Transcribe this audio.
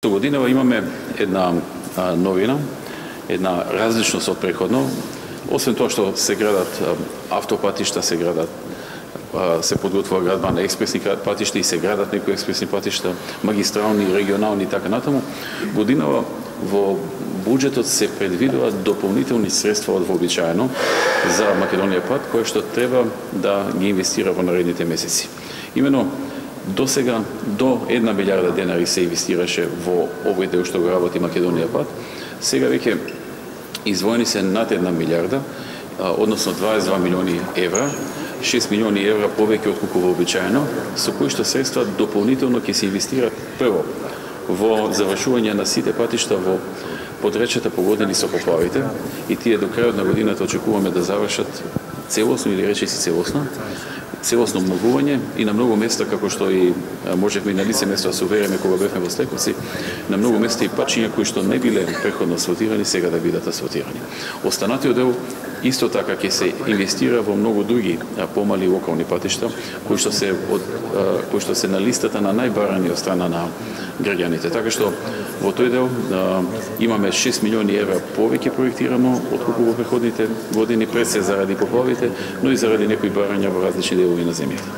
Годинава имаме една новина, една различност од претходно. Освен тоа што се градат автопатишта, се подготвува градба на експресни патишта и се градат некои експресни патишта, магистрални, регионални и така натаму, годинава во буџетот се предвидуваат дополнителни средства од вообичаено за Македонија пат, кои што треба да ги инвестира во наредните месеци. Имено до сега до 1 милиарда денари се инвестираше во овој дел што го работи Македонија пат. Сега веќе издвоени се над 1 милиарда, односно 22 милиони евра, 6 милиони евра повеќе отколку вообичаено, со кои што средства дополнително ќе се инвестира прво во завршување на сите патишта во подречјата погодени со поплавите и тие до крајот на годината очекуваме да завршат целосно или речиси целосно обновување и на многу места, како што и можевме и на лице место да се увериме кога бевме во Стековци, на многу места и патчиња кои што не биле претходно асфалтирани, сега да бидат асфалтирани. Останатиот дел исто така ќе се инвестира во многу други помали локални патишта кои што се на листата на најбарани од страна на граѓаните. Така што во тој дел имаме 6 милиони евра повеќе проектирано отколку во претходните години, пред се заради поплавите, но и заради некои барања во различни делови на земјата.